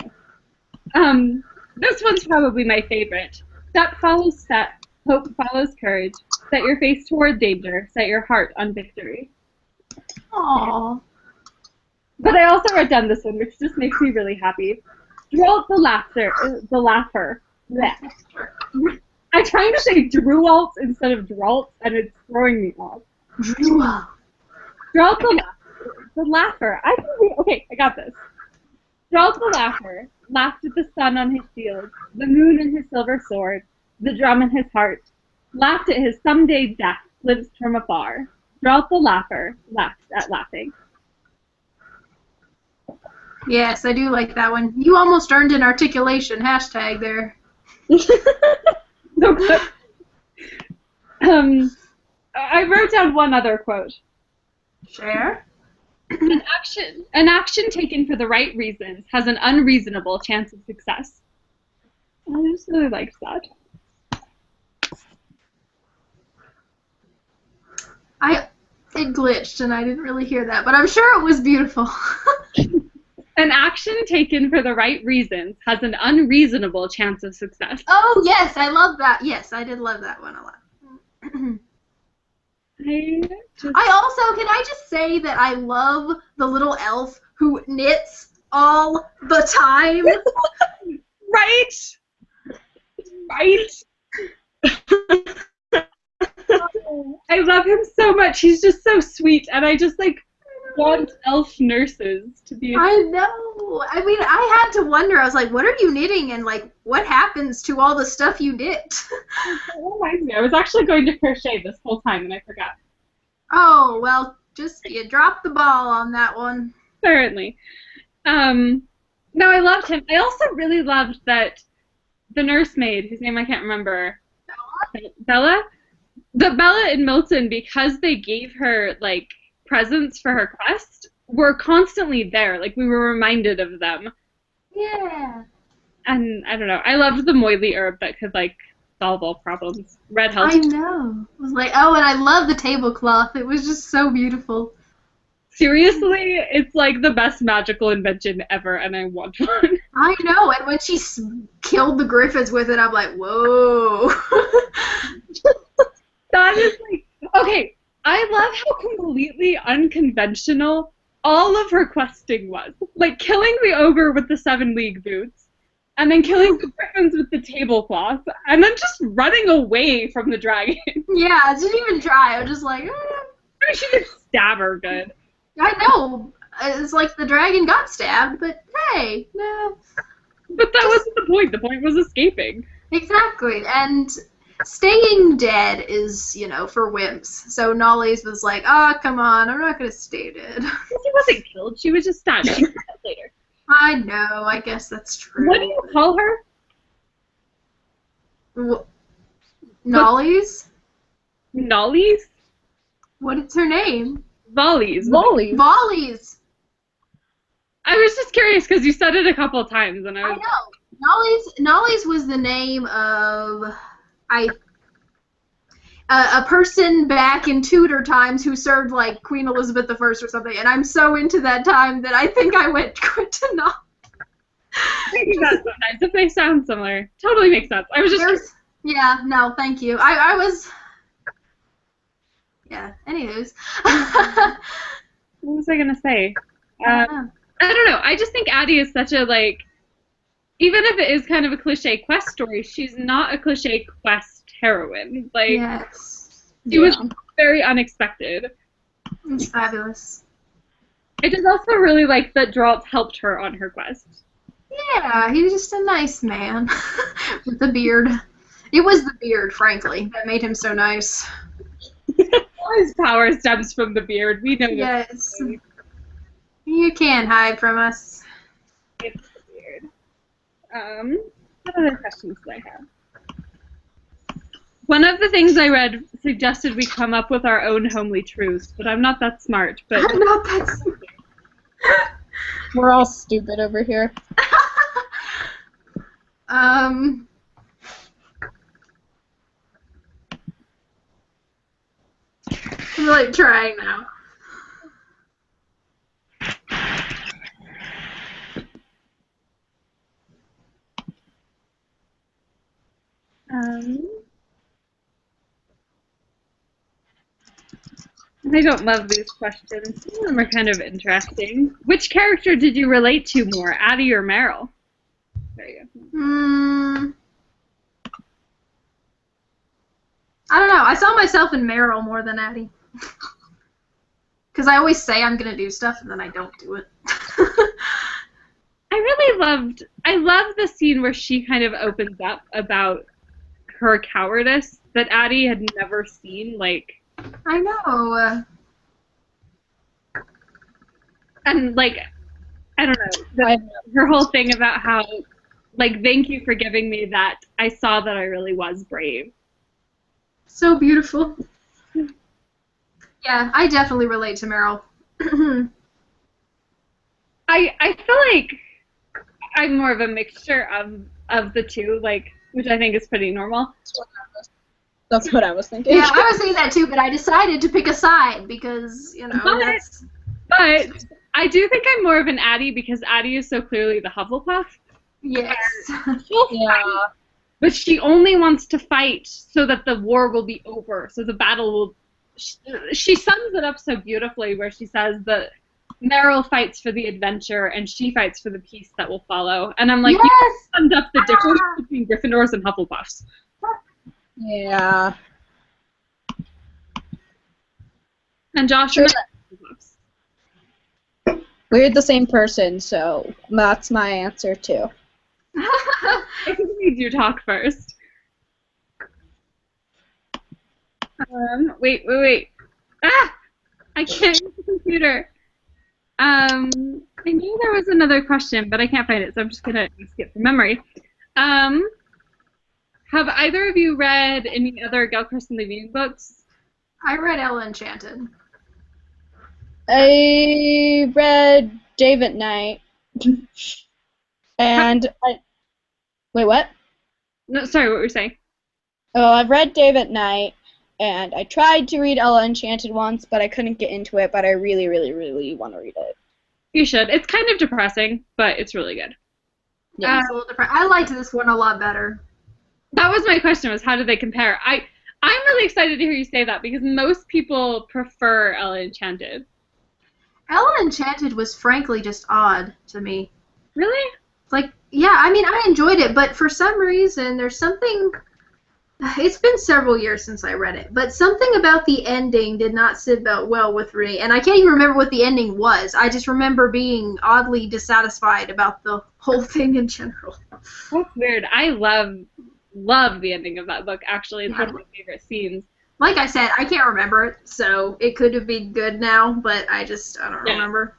know. This one's probably my favorite. Step follows step. Hope follows courage. Set your face toward danger. Set your heart on victory. Aww. But I also wrote down this one, which just makes me really happy. Dwelt the laugher. Blech. I'm trying to say Drewalt instead of Dralt, and it's throwing me off. Drewalt. Dwelt the laugher. Okay, I got this. Dwelt the laugher laughed at the sun on his shield, the moon in his silver sword, the drum in his heart, laughed at his someday death glimpsed from afar. Dwelt the laugher laughed at laughing. Yes, I do like that one. You almost earned an articulation hashtag there. So good. I wrote down one other quote. Share? An action taken for the right reasons has an unreasonable chance of success. I just really liked that. It glitched and I didn't really hear that, but I'm sure it was beautiful. An action taken for the right reasons has an unreasonable chance of success. Oh, yes, I love that. Yes, I did love that one a lot. I also, can I just say that I love the little elf who knits all the time? Right? I love him so much. He's just so sweet, and I just like want elf nurses to be. I know. I mean, I had to wonder. I was like, what are you knitting, and like, what happens to all the stuff you knit? That reminds me, I was actually going to crochet this whole time, and I forgot. Oh, well, just you dropped the ball on that one. Apparently. No, I loved him. I also really loved that the nursemaid, whose name I can't remember, Bella? The Bella and Milton, because they gave her, like, presents for her quest, were constantly there. Like, we were reminded of them. Yeah. And, I don't know, I loved the moily herb that could, like, solve all problems. Red I helps. know. It was like, oh, and I love the tablecloth. It was just so beautiful. Seriously, it's like the best magical invention ever, and I want one. I know, and when she killed the griffins with it, I'm like, whoa. That is like, okay, I love how completely unconventional all of her questing was. Like, killing the ogre with the 7 league boots, and then killing the griffins with the tablecloth, and then just running away from the dragon. Yeah, I didn't even try. I was just like, I mean, she did stab her good. I know. It's like the dragon got stabbed, but hey, no. But that wasn't the point. The point was escaping. Exactly, and staying dead is, for wimps. So Nolly's was like, oh, come on, I'm not gonna stay dead. She wasn't killed. She was just stabbed. She was dead later. I know, I guess that's true. What do you call her? Nolly's? Nollies? What is her name? Volleys. Volleys. Volleys. I was just curious because you said it a couple of times, and I was. I know. Nolly's was the name of a person back in Tudor times who served like Queen Elizabeth I or something, and I'm so into that time that I think I went to Nolly. Maybe that's sometimes if they sound similar. Totally makes sense. I was just. Yeah, no, thank you. I was. Yeah. Anyways. What was I gonna say? I don't know. I just think Addie is such a like. Even if it is kind of a cliche quest story, she's not a cliche quest heroine. Like, yes. she was very unexpected. It's fabulous. I just also really like that Geralt helped her on her quest. Yeah, he was just a nice man with a beard. It was the beard, frankly, that made him so nice. His power stems from the beard. We know that. Yes. You can't hide from us. It's the beard. What other questions do I have? One of the things I read suggested we come up with our own homely truths, but I'm not that smart. But I'm not that smart. We're all stupid over here. I'm like trying now. I don't love these questions. Some of them are kind of interesting. Which character did you relate to more, Addie or Meryl? There you go. I don't know. I saw myself in Meryl more than Addie. Because I always say I'm going to do stuff and then I don't do it. I love the scene where she kind of opens up about her cowardice that Addie had never seen, like... I know. And, like, I don't know, her whole thing about how, like, thank you for giving me that. I saw that I really was brave. So beautiful. Yeah, I definitely relate to Meryl. I feel like I'm more of a mixture of the two, like, which I think is pretty normal. That's what I was thinking. Yeah, I was thinking that too, but I decided to pick a side because, that's... But I do think I'm more of an Addie because Addie is so clearly the Hufflepuff. Yes. She'll fight, but she only wants to fight so that the war will be over, so the battle will... She sums it up so beautifully where she says that Meryl fights for the adventure and she fights for the peace that will follow. And I'm like, yes! You summed up the difference between Gryffindors and Hufflepuffs. Yeah. And Josh Sure. and I are Hufflepuffs. We're the same person, so that's my answer too. I can read you talk first. Wait. Ah! I can't use the computer. I knew there was another question, but I can't find it, so I'm just gonna skip from memory. Have either of you read any other Gilchrist and Levine books? I read Ella Enchanted. I read Dave at Night. And wait, what? No, sorry, what were you saying? Well, I've read Dave at Night, and I tried to read Ella Enchanted once, but I couldn't get into it, but I really, really, really want to read it. You should. It's kind of depressing, but it's really good. Yeah. It's a little different. I liked this one a lot better. That was my question, was how do they compare? I'm really excited to hear you say that, because most people prefer Ella Enchanted. Ella Enchanted was frankly just odd to me. Really? Like, yeah, I mean, I enjoyed it, but for some reason, there's something... It's been several years since I read it, but something about the ending did not sit well with me, and I can't even remember what the ending was. I just remember being oddly dissatisfied about the whole thing in general. That's weird. I love the ending of that book, actually. It's Yeah. one of my favorite scenes. Like I said, I can't remember it, so it could have been good now, but I don't Yeah. remember.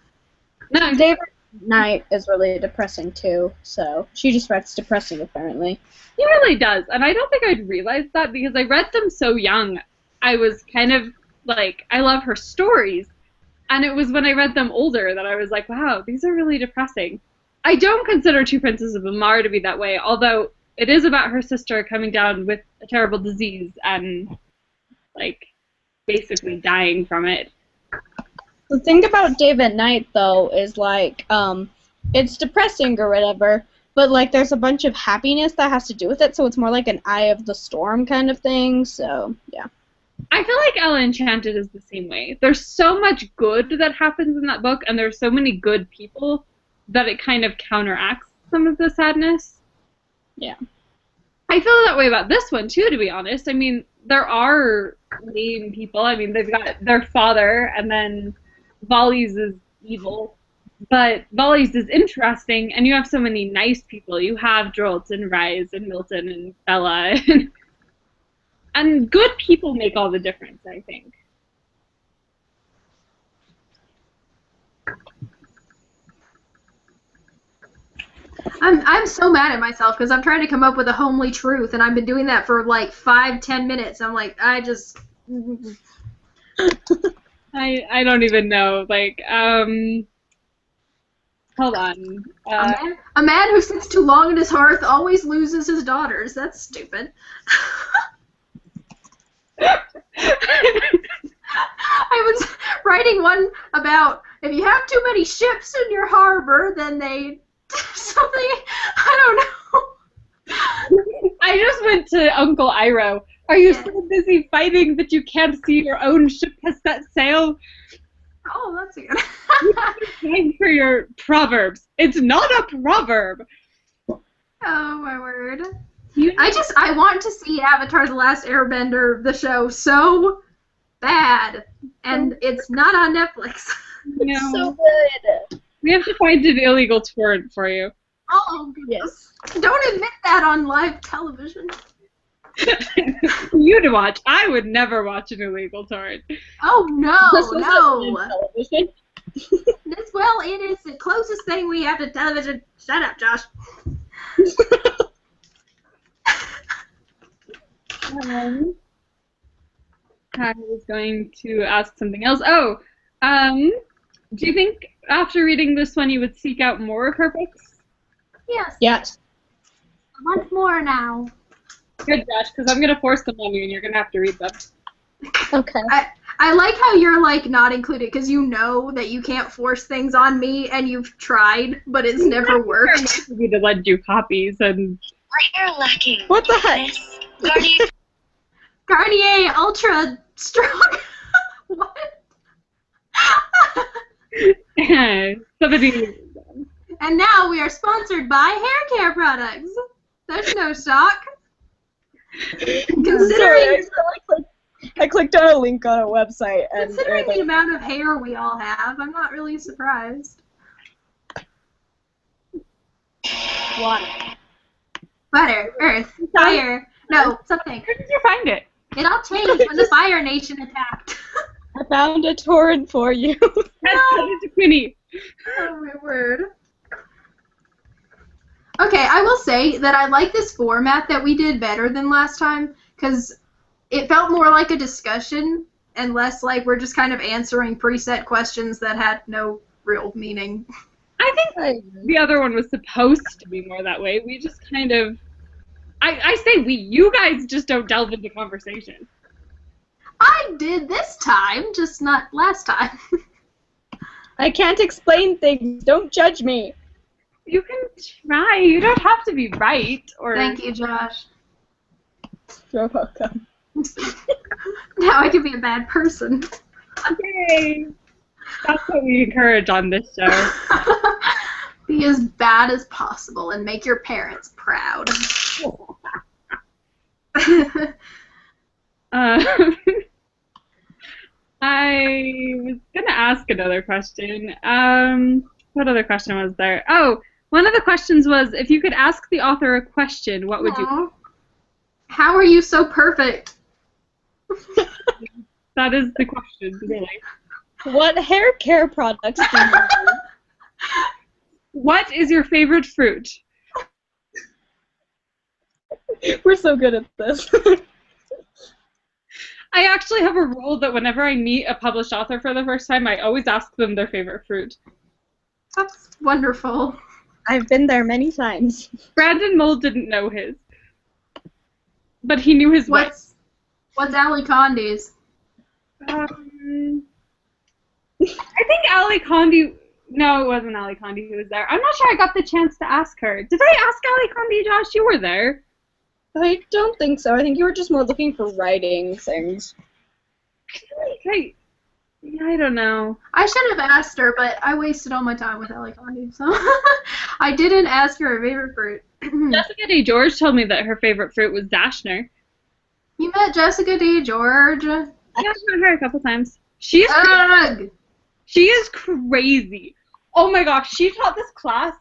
No, Dave at Night is really depressing, too, so she just writes depressing, apparently. he really does, and I don't think I'd realized that, because I read them so young. I was kind of like, I love her stories, and it was when I read them older that I was like, wow, these are really depressing. I don't consider Two Princes of Bamarre to be that way, although it is about her sister coming down with a terrible disease and, like, basically dying from it. The thing about Dave at Night, though, is, like, it's depressing or whatever, but, like, there's a bunch of happiness that has to do with it, so it's more like an Eye of the Storm kind of thing, so, yeah. I feel like Ella Enchanted is the same way. There's so much good that happens in that book, and there's so many good people that it kind of counteracts some of the sadness. Yeah. I feel that way about this one, too, to be honest. I mean, there are lame people. I mean, they've got their father, and then Volleys is evil. But Volleys is interesting, and you have so many nice people. You have Drolt and Rise and Milton and Bella. And good people make all the difference, I think. I'm so mad at myself because I'm trying to come up with a homely truth, and I've been doing that for like 5-10 minutes. I'm like, I don't even know. Like, hold on. a man who sits too long at his hearth always loses his daughters. That's stupid. I was writing one about if you have too many ships in your harbor, then they something, I don't know. I just went to Uncle Iroh. Are you so busy fighting that you can't see your own ship has set sail? Oh, that's good. Time for your proverbs. It's not a proverb. Oh my word. I want to see Avatar: The Last Airbender, the show, so bad, and it's not on Netflix. No. So good. We have to find an illegal torrent for you. Oh goodness! Don't admit that on live television. For you to watch. I would never watch an illegal torrent. Oh no, This was no. on television. Well, it is the closest thing we have to television. Shut up, Josh. I was going to ask something else. Oh, do you think after reading this one you would seek out more of her books? Yes. Yes. I want more now. Good, Josh, because I'm going to force them on you and you're going to have to read them. Okay. I like how you're like not included because you know that you can't force things on me and you've tried, but it's never worked. Nice of you to lend you copies and. We're lacking. What the heck? Guardian. Garnier Ultra Strong. What? Somebody. And now we are sponsored by hair care products. There's no stock. Considering I clicked on a link on a website and considering the amount of hair we all have, I'm not really surprised. water. Butter, earth, fire. No, something. Where did you find it? It all changed when the Fire Nation attacked. I found a torrent for you. Send it to Quinny. Oh my word. Okay, I will say that I like this format that we did better than last time because it felt more like a discussion and less like we're just kind of answering preset questions that had no real meaning. I think the other one was supposed to be more that way. We just kind of. I say we. You guys just don't delve into conversation. I did this time, just not last time. I can't explain things. Don't judge me. You can try. You don't have to be right. Or Thank you, Josh. You're welcome. Now I can be a bad person. Yay! That's what we encourage on this show. Be as bad as possible and make your parents proud. I was gonna ask another question. What other question was there? Oh, one of the questions was if you could ask the author a question, what would you? Aw. How are you so perfect? That is the question, really. What hair care products do you use? What is your favorite fruit? We're so good at this. I actually have a rule that whenever I meet a published author for the first time, I always ask them their favorite fruit. That's wonderful. I've been there many times. Brandon Mold didn't know his, but he knew his way. What's Ali Condi's? I think Ali Condi. No, it wasn't Ali Condi who was there. I'm not sure I got the chance to ask her. Did I ask Ali Condi, Josh? You were there. I don't think so. I think you were just more looking for writing things. I don't know. I should have asked her, but I wasted all my time with Ali Condi, so I didn't ask her her favorite fruit. Jessica D. George told me that her favorite fruit was Dashner. You met Jessica D. George? Yeah, I've met her a couple times. She Ugh! is crazy. Oh my gosh, she taught this class,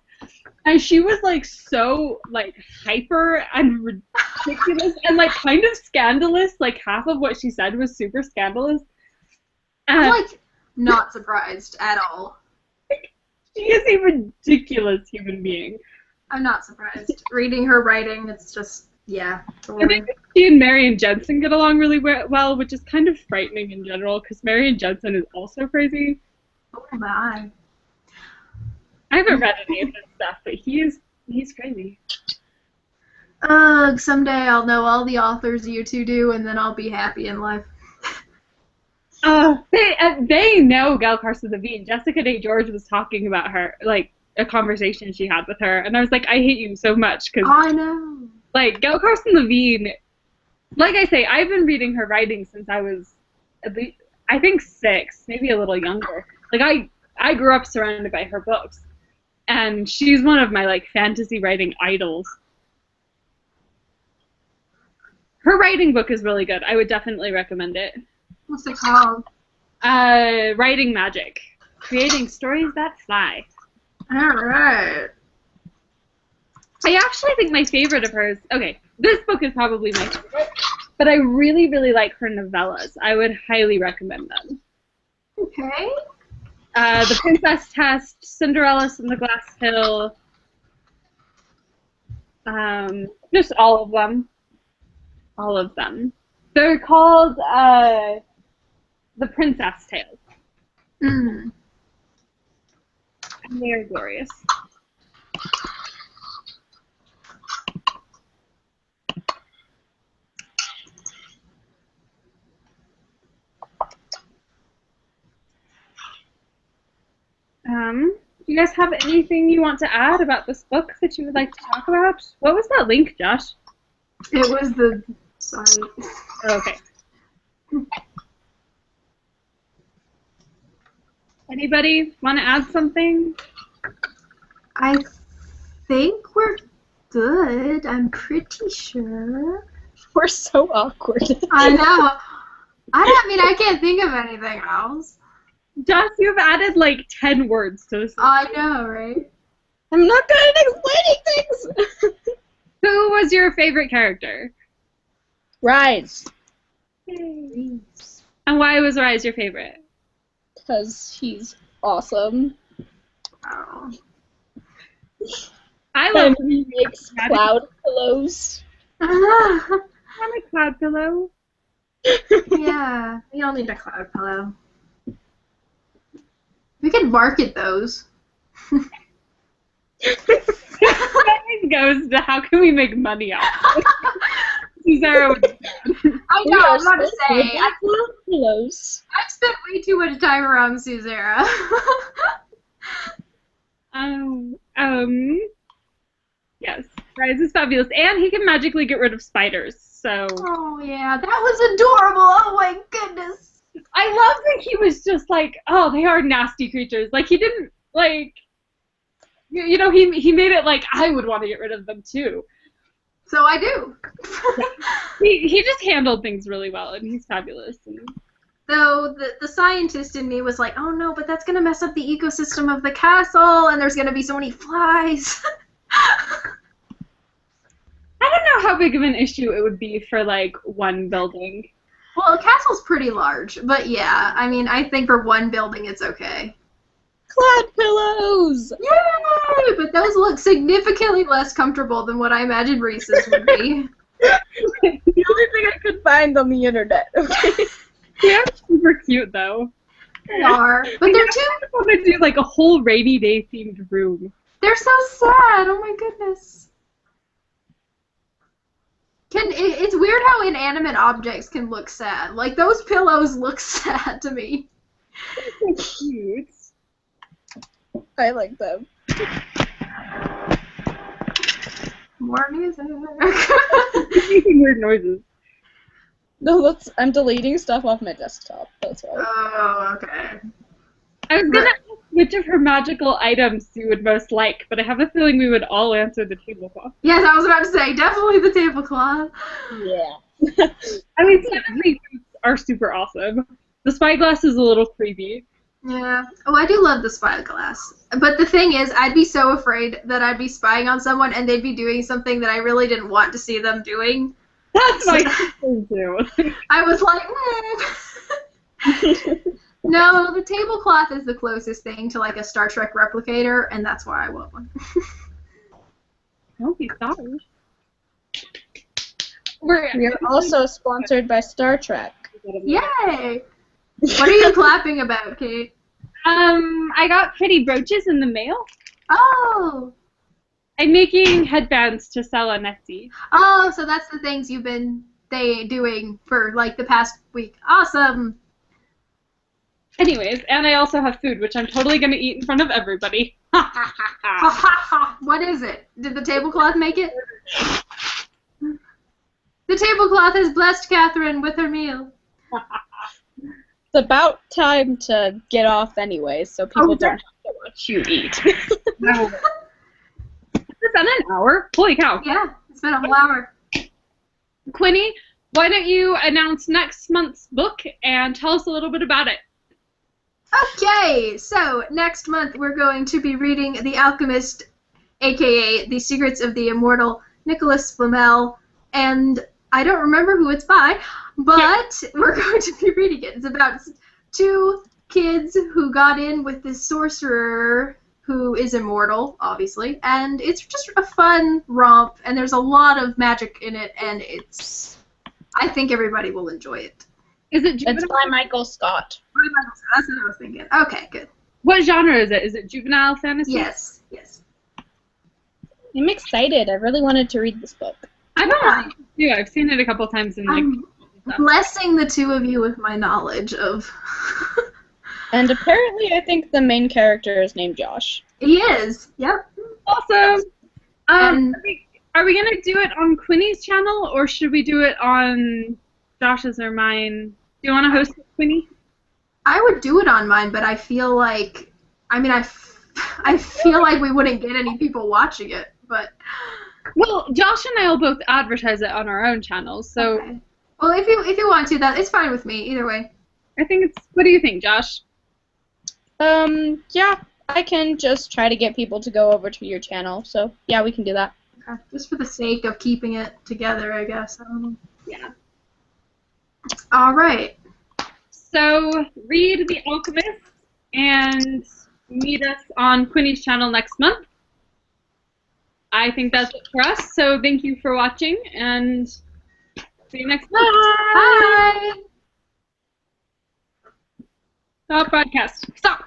and she was like so like hyper and ridiculous and like kind of scandalous. Like half of what she said was super scandalous. I'm like not surprised at all. She is a ridiculous human being. I'm not surprised. Reading her writing, it's just, yeah. I think she and Marion Jensen get along really well, which is kind of frightening in general because Marion Jensen is also crazy. Oh my. I haven't read any of his stuff, but he's crazy. Ugh, someday I'll know all the authors you two do, and then I'll be happy in life. They know Gail Carson Levine. Jessica Day George was talking about her, like a conversation she had with her, and I was like, I hate you so much because I know. like Gail Carson Levine, like I say, I've been reading her writing since I was at least, I think 6, maybe a little younger. Like I grew up surrounded by her books, and she's one of my like fantasy writing idols. Her writing book is really good. I would definitely recommend it. What's it called? Writing Magic. Creating Stories That Fly. Alright. I actually think my favorite of hers, okay, this book is probably my favorite, but I really, really like her novellas. I would highly recommend them. Okay. The Princess Test, Cinderella's and the Glass Hill, just all of them. All of them. They're called, The Princess Tales. Mm. And they are glorious. Do you guys have anything you want to add about this book that you would like to talk about? What was that link, Josh? It was the site. Oh, okay. Anybody want to add something? I think we're good. I'm pretty sure. We're so awkward. I know. I mean, I can't think of anything else. Josh, you've added like 10 words to this. I know, right? I'm not good at explaining things. Who was your favorite character? Rise. And why was Rise your favorite? Because he's awesome. Oh. I love And he makes cloud pillows. I like Cloud Pillow. Yeah, we all need a cloud pillow. We could market those. It goes to how can we make money off of it? Sarah would I know, I was about to say, Pillows. I've spent way too much time around Suzera. Yes, Rise is fabulous, and he can magically get rid of spiders. So Oh yeah, that was adorable. Oh my goodness. I love that he was just like, oh, they are nasty creatures. Like he didn't like, you know, he made it like I would want to get rid of them too. So I do. He just handled things really well, and he's fabulous. And Though the scientist in me was like, oh no, but that's gonna mess up the ecosystem of the castle, and there's gonna be so many flies. I don't know how big of an issue it would be for like one building. Well, the castle's pretty large, but yeah, I mean, I think for one building it's okay. Clad pillows! Yay! But those look significantly less comfortable than what I imagined Reese's would be. The only thing I could find on the internet, okay? Yeah, super cute though. They are, but they're too. I want to do like a whole rainy day themed room. They're so sad. Oh my goodness. It's weird how inanimate objects can look sad. Like those pillows look sad to me. They're so cute. I like them. More music. Making weird noises. No, I'm deleting stuff off my desktop. That's why. Oh, okay. I was gonna ask which of her magical items you would most like, but I have a feeling we would all answer the tablecloth. Yes, I was about to say definitely the tablecloth. Yeah. I mean, some of these are super awesome. The spyglass is a little creepy. Yeah. Oh, I do love the spyglass. But the thing is, I'd be so afraid that I'd be spying on someone and they'd be doing something that I really didn't want to see them doing. That's my thing too. I was like, No, the tablecloth is the closest thing to like a Star Trek replicator, and that's why I want one. Don't be sorry. We are also sponsored by Star Trek. Yay! What are you clapping about, Kate? I got pretty brooches in the mail. Oh! I'm making headbands to sell on Etsy. Oh, so that's the things you've been doing for like the past week. Awesome! Anyways, and I also have food, which I'm totally going to eat in front of everybody. Ha ha ha! What is it? Did the tablecloth make it? The tablecloth has blessed Catherine with her meal. It's about time to get off anyway, so people don't have to watch you eat. No. It's been an hour. Holy cow. Yeah, it's been a whole hour. Quinny, why don't you announce next month's book and tell us a little bit about it? Okay, so next month we're going to be reading The Alchemist, aka The Secrets of the Immortal Nicholas Flamel, and I don't remember who it's by, but we're going to be reading it. It's about two kids who got in with this sorcerer who is immortal, obviously, and it's just a fun romp, and there's a lot of magic in it, and I think everybody will enjoy it. Is it juvenile? It's by Michael Scott. That's what I was thinking. Okay, good. What genre is it? Is it juvenile fantasy? Yes, yes. I'm excited. I really wanted to read this book. I don't know too. I've seen it a couple times in like. I'm blessing the two of you with my knowledge of. And apparently, I think the main character is named Josh. He is. Yep. Awesome. And- Are we gonna do it on Quinny's channel or should we do it on Josh's or mine? Do you want to host it, Quinny? I would do it on mine, but I feel like, I feel like we wouldn't get any people watching it. But Well, Josh and I will both advertise it on our own channels, so okay. Well, if you want to, it's fine with me either way. I think it's. What do you think, Josh? Yeah, I can just try to get people to go over to your channel. So yeah, we can do that. Okay. Just for the sake of keeping it together, I guess. I don't know. Yeah. All right. So read The Alchemist and meet us on Quinny's channel next month. I think that's it for us. So thank you for watching and see you next month. Bye. Stop broadcast. Stop.